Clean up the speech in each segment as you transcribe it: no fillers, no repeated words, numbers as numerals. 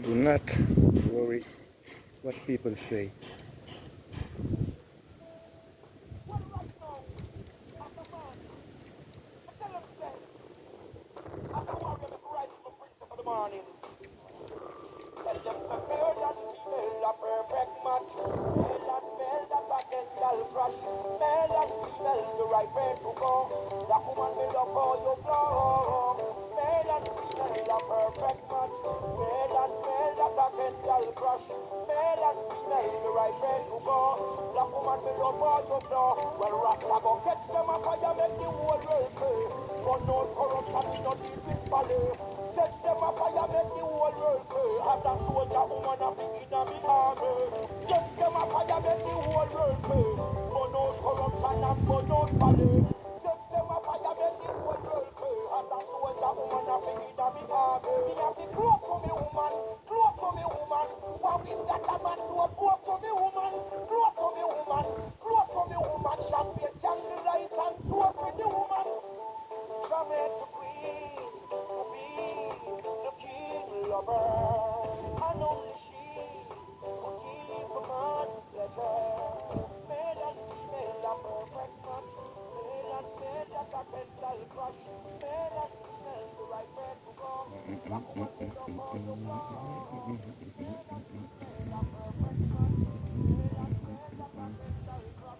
Do not worry what people say. Tell them some male and female a perfect match. Male and male that a dental crush. Male and female the right way to go. That woman will love all your flow. Male and female a perfect match. Male and male that a dental crush. Male and female the right way to go. That woman will love all your flow. Well, Rasta go catch them a fire, make the whole world pay. But no corruption, we no deal with ballet. Set them a fire, make the whole world pay. As a soldier, woman, a big in a big army. Set them a fire, make the whole world pay. For no corruption and for no folly. Set them a fire, make the whole world pay. As a soldier, woman, a big in a big army. Me have the clothes for me, woman. Clothes for me, woman. What is that a man do? Clothes for me, woman. Clothes for me, woman. Clothes for me, woman. Champagne, candle light and clothes for the woman. From it to queen, to be the king lover, and only she could give a man pleasure. Male and female are perfect match. Male and male that a mental crush. Male and female the right way to go. That woman will love all your flaws. Male and female are perfect match. Male and male that a mental crush.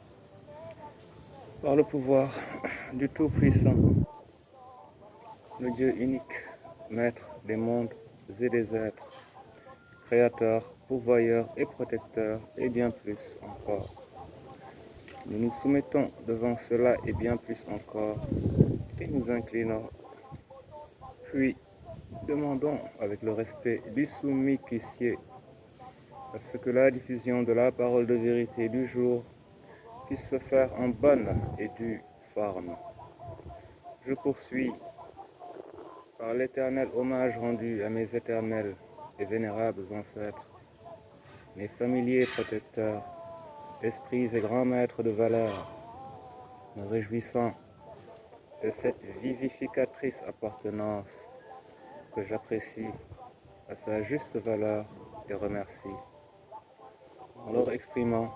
Male and female the Par le right way pouvoir to go. du Tout-Puissant, le Dieu unique, maître des mondes et des êtres, créateur, pourvoyeur et protecteur, et bien plus encore. Nous nous soumettons devant cela et bien plus encore, et nous inclinons, puis demandons avec le respect du soumis qu'issier à ce que la diffusion de la parole de vérité du jour puisse se faire en bonne et due forme. Je poursuis par l'éternel hommage rendu à mes éternels et vénérables ancêtres, mes familiers protecteurs, esprits et grands maîtres de valeur, me réjouissant de cette vivificatrice appartenance que j'apprécie à sa juste valeur et remercie, en leur exprimant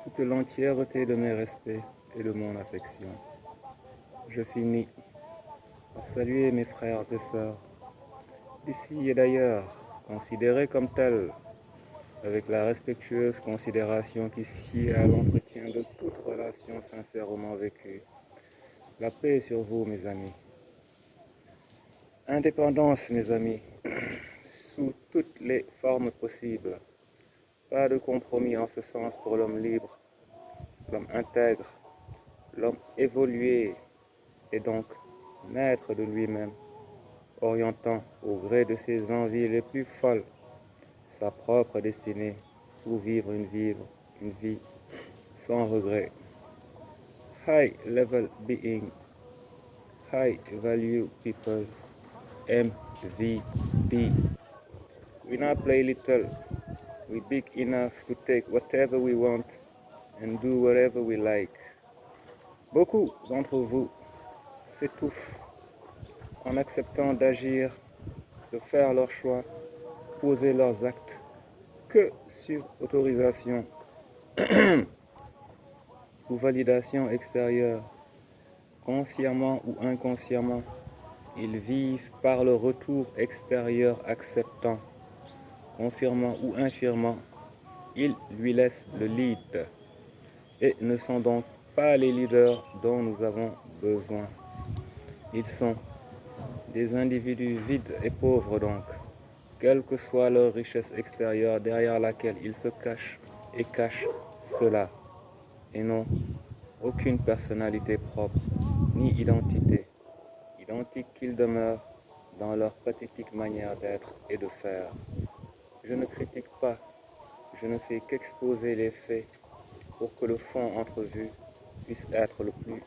toute l'entièreté de mes respects et de mon affection. Je finis par saluer mes frères et sœurs, d'ici et d'ailleurs, considérés comme tels, avec la respectueuse considération qui sied à l'entretien de toute relation sincèrement vécue. La paix sur vous, mes amis. Indépendance, mes amis, sous toutes les formes possibles. Pas de compromis en ce sens pour l'homme libre, l'homme intègre, l'homme évolué et donc maître de lui-même, orientant au gré de ses envies les plus folles sa propre destinée pour vivre une vie sans regret. High level being, high value people, MVP. We not play little, we big enough to take whatever we want and do whatever we like. Beaucoup d'entre vous s'étouffent en acceptant d'agir, de faire leurs choix, poser leurs actes que sur autorisation ou validation extérieure. Consciemment ou inconsciemment, ils vivent par le retour extérieur acceptant, confirmant ou infirmant, ils lui laissent le lead et ne sont donc pas les leaders dont nous avons besoin. Ils sont des individus vides et pauvres donc, quelle que soit leur richesse extérieure derrière laquelle ils se cachent et cachent cela, et non aucune personnalité propre, ni identité, identique qu'ils demeurent dans leur pathétique manière d'être et de faire. Je ne critique pas, je ne fais qu'exposer les faits pour que le fond entrevu puisse être le plus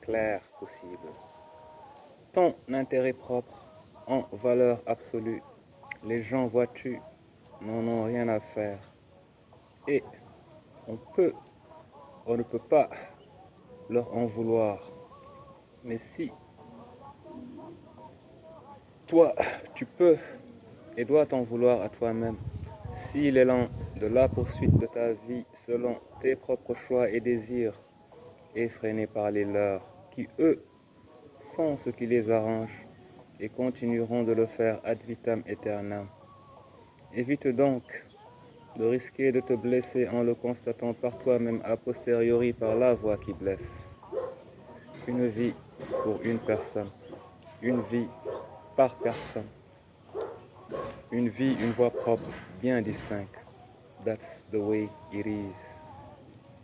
clair possible. Ton intérêt propre en valeur absolue, les gens, vois-tu, n'en ont rien à faire. Et on ne peut pas leur en vouloir. Mais si toi, tu peux, et dois t'en vouloir à toi-même si l'élan de la poursuite de ta vie selon tes propres choix et désirs est freiné par les leurs, qui eux font ce qui les arrange et continueront de le faire ad vitam aeternam. Évite donc de risquer de te blesser en le constatant par toi-même a posteriori par la voix qui blesse. Une vie pour une personne, une vie par personne, une vie, une voix propre, bien distincte. That's the way it is.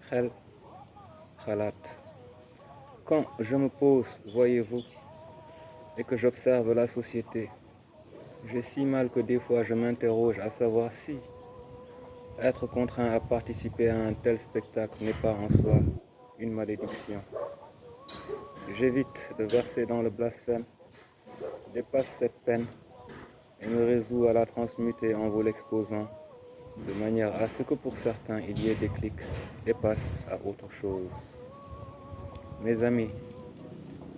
Khel, khalat. Quand je me pose, voyez-vous, et que j'observe la société, j'ai si mal que des fois je m'interroge à savoir si être contraint à participer à un tel spectacle n'est pas en soi une malédiction. J'évite de verser dans le blasphème, dépasse cette peine et me résous à la transmuter en vous l'exposant, de manière à ce que pour certains il y ait déclic et passe à autre chose. Mes amis,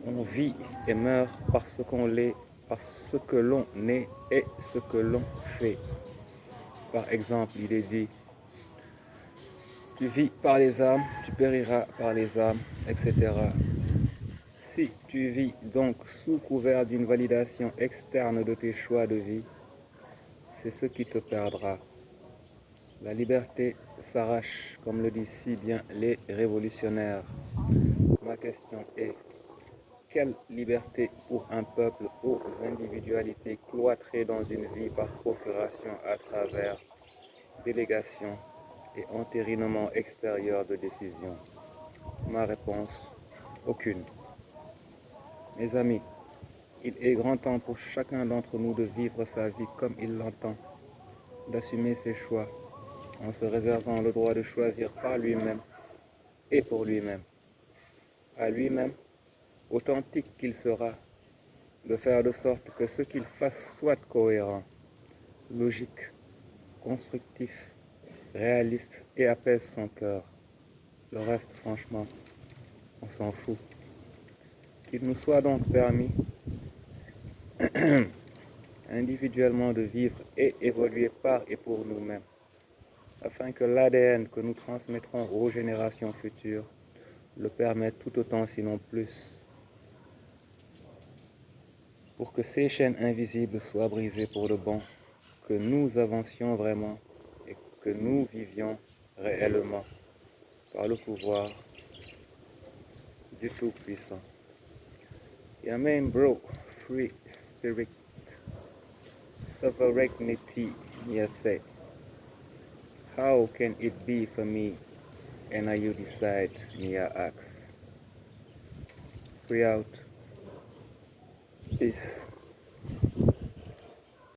on vit et meurt parce qu'on l'est, parce ce que l'on est et ce que l'on fait. Par exemple, il est dit, tu vis par les âmes, tu périras par les âmes, etc. Si tu vis donc sous couvert d'une validation externe de tes choix de vie, c'est ce qui te perdra. La liberté s'arrache, comme le disent si bien les révolutionnaires. Ma question est, quelle liberté pour un peuple aux individualités cloîtrées dans une vie par procuration à travers délégation et entérinement extérieur de décision? Ma réponse, aucune. Mes amis, il est grand temps pour chacun d'entre nous de vivre sa vie comme il l'entend, d'assumer ses choix, en se réservant le droit de choisir par lui-même et pour lui-même. À lui-même, authentique qu'il sera, de faire de sorte que ce qu'il fasse soit cohérent, logique, constructif, réaliste et apaise son cœur. Le reste, franchement, on s'en fout. Qu'il nous soit donc permis individuellement de vivre et évoluer par et pour nous-mêmes, afin que l'ADN que nous transmettrons aux générations futures le permette tout autant, sinon plus, pour que ces chaînes invisibles soient brisées pour de bon, que nous avancions vraiment et que nous vivions réellement par le pouvoir du Tout-Puissant. Yamen bro, free spirit, sovereignty, Yafe. How can it be for me and you decide, Mia asks. Free out. Peace.